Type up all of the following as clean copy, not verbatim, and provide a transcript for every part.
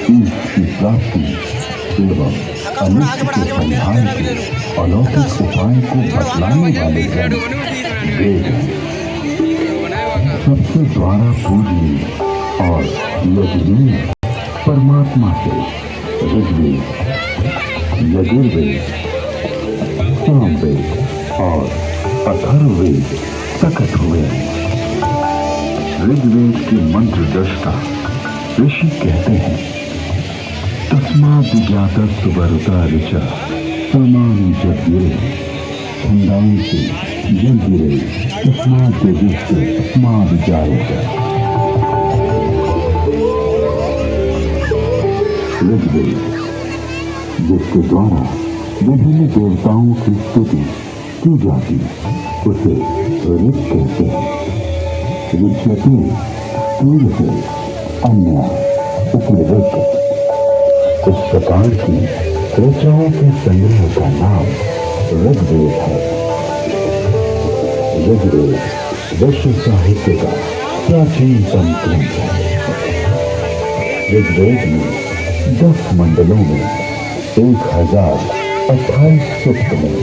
ईश की प्राप्ति एवं अनिष्ट के संहार के अलौकिक उपाय को बतलाने वाले ग्रंथ वेद सबसे द्वारा पूजनीय और यज्ञनीय परमात्मा से ऋग्वेद, यजुर्वेद, सामवेद और अथर्ववेद प्रकट हुए हैं। ऋग्वेद के मंत्र दृष्टा ऋषि कहते हैं, तस्माद् ज्ञातस्य वरुता ऋचा समानि जब गिरे, छंदांसि जब गिरे तस्माद् देवस्य तस्माद् जायते। ऋग्वेद जिसके द्वारा विभिन्न देवताओं की स्तुति की जाती उसे ऋग कहते हैं। ऋग्यते कीर्ते अन्य उपनिषद। इस प्रकार की ऋचाओं के संग्रह का नाम ऋग्वेद है। ऋग्वेद विश्व साहित्य का प्राचीनतम ग्रंथ है। ऋग्वेद में 10 मंडलों में 1028 सूक्त में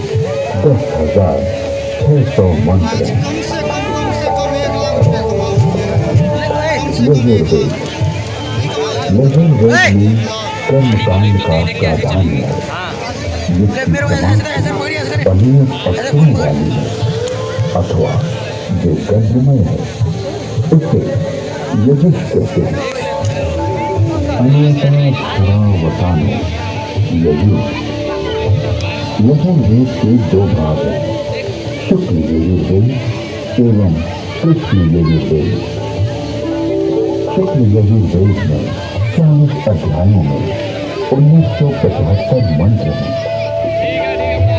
10,600 मंत्र हैं। यजुर्वेद में कर्मकांड का प्राधान्य है, जिसकी समाप्ति पनीर अक्षरों वाली है अथवा जो गद्यमय है उसे यजुष कहते हैं। अन्यतरावतानो यजुर्वेद। यजुर्वेद के 2 भाग हैं, शुक्ल यजुर्वेद एवं कृष्ण यजुर्वेद। शुक्ल यजुर्वेद में 40 अध्यायों में 1975 मंत्र हैं।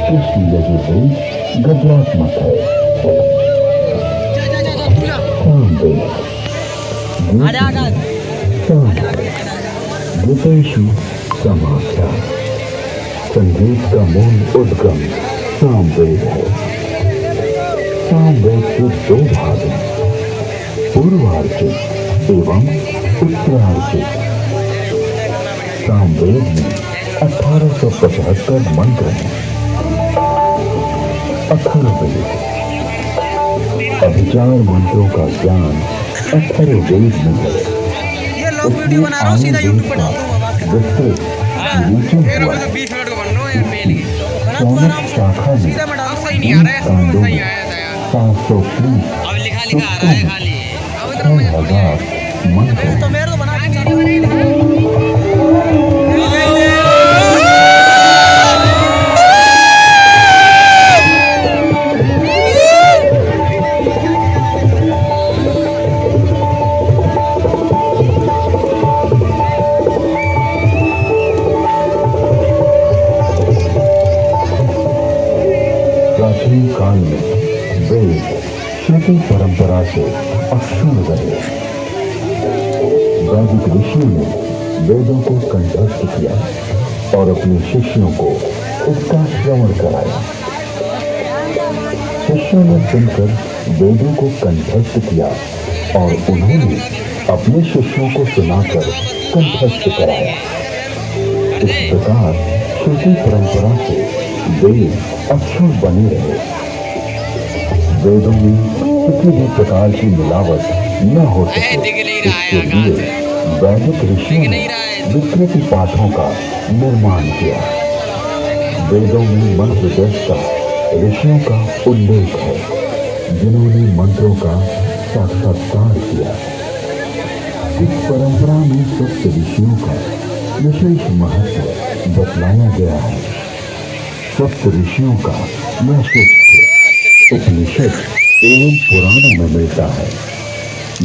कृष्ण यजुर्वेद गद्यात्मक है। गीतेषु समाख्या। संगीत का मूल उद्गम सामवेद है। सामवेद के 2 भाग हैं, पूर्वार्चिक एवं उत्तरार्चिक। सामवेद में 1875 मंत्र हैं। अथर्ववेद। अभिचार मंत्रों का ज्ञान अथर्ववेद में है। वीडियो बना रहा हूँ, सीधा यूट्यूब पर डाल दूंगा। विस्तृत विवेचन हुआ। सोनक शाखा में 20 कांडों में 730 सूक्तों में 6,000 मंत्र। तो मेरे को बना के प्राचीन काल में वेद श्रुति परंपरा से अक्षुण्ण रहे। वैदिक ऋषियों ने वेदों को कंठस्थ किया और अपने शिष्यों को इसका श्रवण कराया। शिष्यों ने सुनकर वेदों को कंठस्थ किया और उन्होंने अपने शिष्यों को सुनाकर कंठस्थ कराया। इस प्रकार श्रुति परंपरा से वेद अक्षर बने रहे। वेदों में किसी भी प्रकार की मिलावट न हो सके, इसके लिए वैदिक ऋषियों ने विकृति पाठों का निर्माण किया। वेदों में मंत्र दृष्टा ऋषियों का उल्लेख है, जिन्होंने मंत्रों का साक्षात्कार किया। इस परंपरा में सप्त ऋषियों का विशेष महत्व बतलाया गया है। सप्त ऋषियों का वैशिष्ट्य उपनिषद एवं पुराणों में मिलता है।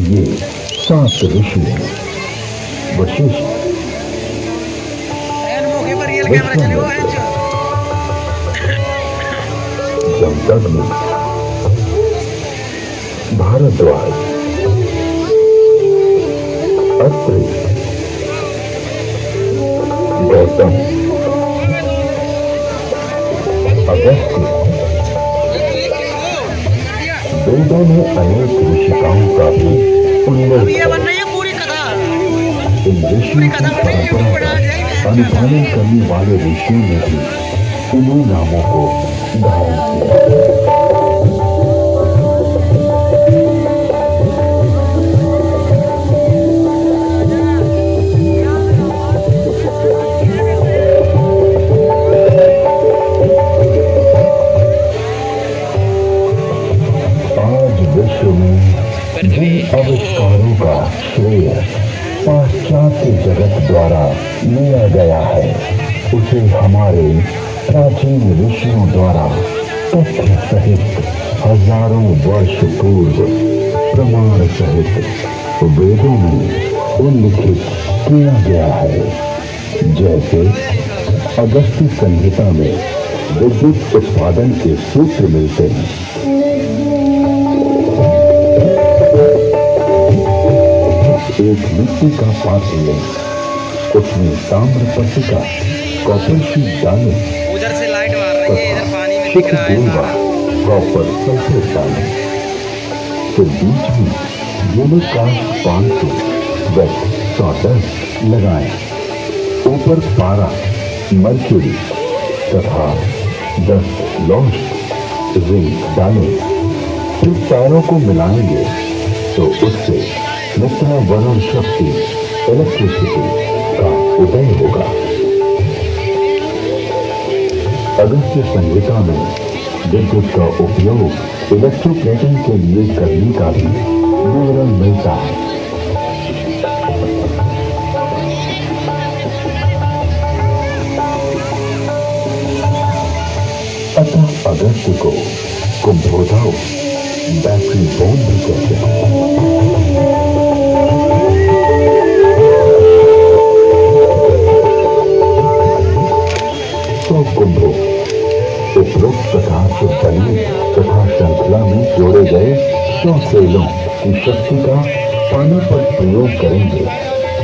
ये 7 ऋषि हैं। वशिष्ठ, जमदग्नि, भारद्वाज, अत्रि, गौतम, अगस्त्य। वेदों में अनेक ऋषिकाओं का भी उल्लेख है। इन ऋषियों की परंपरा का अनुपालन करने वाले ऋषियों ने भी इन्हीं नामों को धारण किया। विश्व में जिन आविष्कारों का श्रेय पाश्चात्य जगत द्वारा लिया गया है, उसे हमारे प्राचीन ऋषियों द्वारा तथ्य सहित हजारों वर्ष पूर्व प्रमाण सहित वेदों में उल्लिखित किया गया है। जैसे अगस्त्य संहिता में विद्युत उत्पादन के सूत्र मिलते हैं। एक मिट्टी का पात्र लें, उसमें ताम्र पट्टिका कॉपर शीट डालें, उधर से लाइट मार रही है, इधर पानी में दिख रहा है। कॉपर सल्फेट डालें, फिर बीच में यूनिकास्ट 500 वेट सॉडस्ट लगाएं। ऊपर पारा, मर्क्यूरी तथा 10 लॉस्ट जिंक डालें। फिर तारों को मिलाएंगे तो उससे मित्रा वरुण शक्ति इलेक्ट्रिसिटी का उदय होगा। अगस्त्य संहिता में विद्युत का उपयोग इलेक्ट्रोप्लेटिंग के लिए करने का भी विवरण मिलता है। अतः अगस्त्य को कुंभोधाव बैटरी बोन भी कहते हैं। कुंभों उपरोक्त प्रकार से बने तथा श्रृंखला में जोड़े गए 100 सेलों की शक्ति का पानी पर प्रयोग करेंगे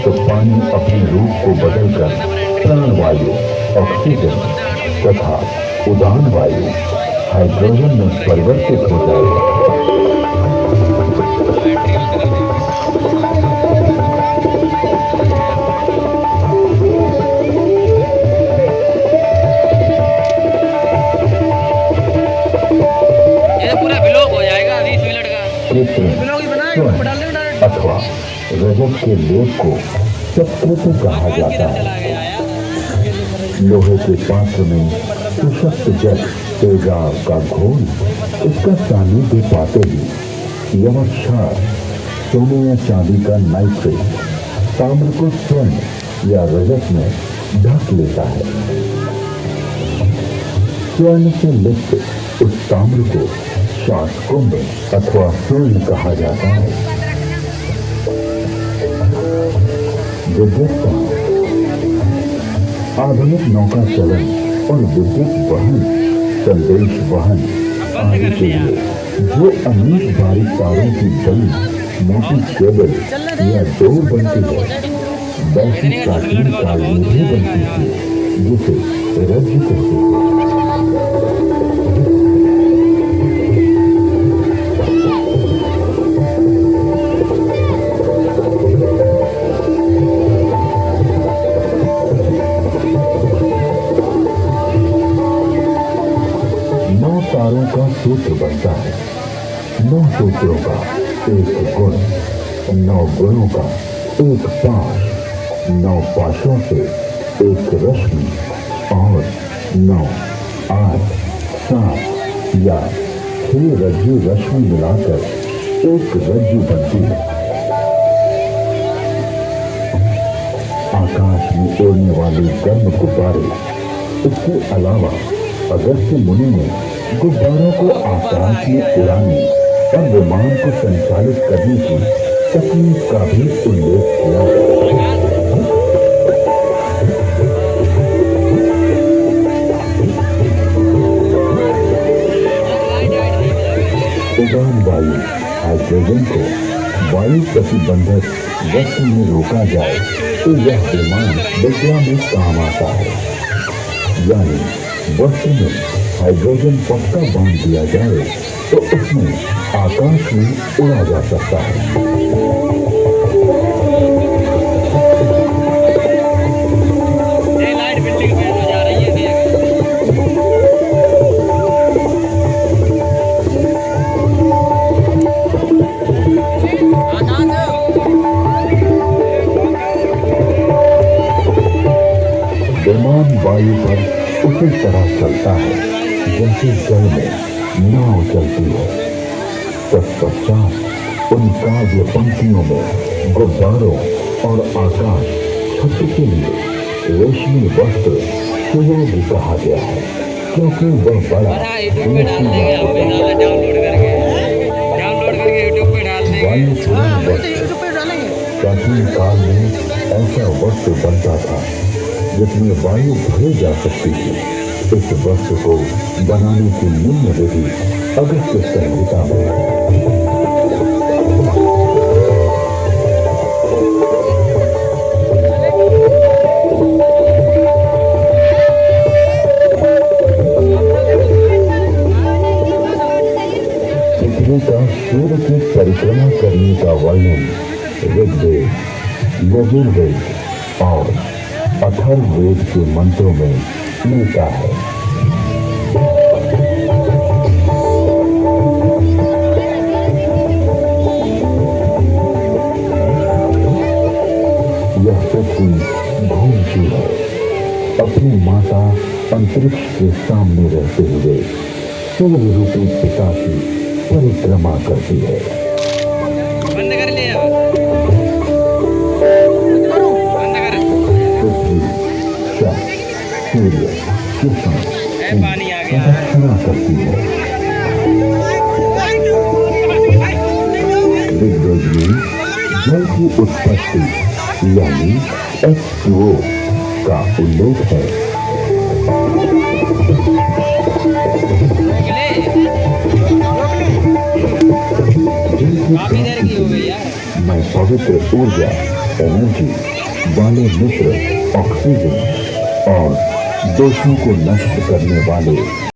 तो पानी अपने रूप को बदलकर प्राणवायु, ऑक्सीजन तथा उदान वायु, हाइड्रोजन में परिवर्तित हो जाएगा। अथवा रजत के लेप को सत्कृत कहा जाता है। लोहे के पात्र में सुशक्त जल तेजाब का घोल इसका सानिध्य पाते ही यमक्षार सोने या चांदी का नाइट्रेट ताम्र को स्वर्ण या रजत में ढक लेता है। स्वर्ण से लिप्त उस ताम्र को शास्कुंभ अथवा स्वर्ण कहा जाता है। विद्युत आधुनिक नौका चलन और विद्युत वहन, संदेश वहन आदि के लिए जो अनेक बारीक तारों की बनी मोटी केबल या डोर बनती है, वैसी प्राचीन काल में भी बनती थी जिसे रज्जु कहते हैं। तारों का सूत्र बनता है। 9 सूत्रों का एक गुण, 9 गुणों का एक पाश, 9 पाशों से एक रश्मि और 9, 8, 7 या 6 रज्जु रश्मि मिलाकर एक रज्जु बनती है। आकाश में उड़ने वाले गर्म गुब्बारे। इसके अलावा अगस्त्य मुनि ने गुब्बारों को आकाश में उड़ाने और विमान को संचालित करने की तकनीक का भी उल्लेख किया है। उड़ान वायु हाइड्रोजन को वायु प्रतिबंधक वस्तु में रोका जाए तो यह विमान विद्या में काम आता है। यानी वस्तु में हाइड्रोजन पक्का बांध दिया जाए तो उसमें आकाश में उड़ा जा सकता है। आसमान वायु पर उसी तरह चलता है जैसे जल में नाव चलती है। तत्पश्चात उन काव्य पंक्तियों में गुब्बारों और आकाश छत्र के लिए रेशमी वस्त्र सुयोग कहा गया है, क्योंकि वह बड़ा वायुपूर्ण वस्त्र प्राचीन काल में ऐसा वस्त्र बनता था जिसमें वायु भरी जा सकती थी। इस वस्त्र को बनाने की निम्न विधि अगस्त्य संहिता में पृथ्वी का सूर्य की परिक्रमा करने का वर्णन ऋग्वेद, यजुर्वेद और अथर्ववेद के मंत्रों में मिलता है। यह पृथ्वी घूमती है, अपनी माता अंतरिक्ष के सामने रहते हुए सूर्य रूपी पिता की परिक्रमा करती है। बंद कर लिया, बंद कर। पृथ्वी, चंद्र, सूर्य के साथ पानी आ गया। प्रदक्षिणा करती है। ऋग्वेद में जल की उत्पत्ति यानी H2O का उल्लेख है। काफी देर की हो गई यार। मैं पवित्र ऊर्जा, एनर्जी वाले मित्र, ऑक्सीजन और दोषों को नष्ट करने वाले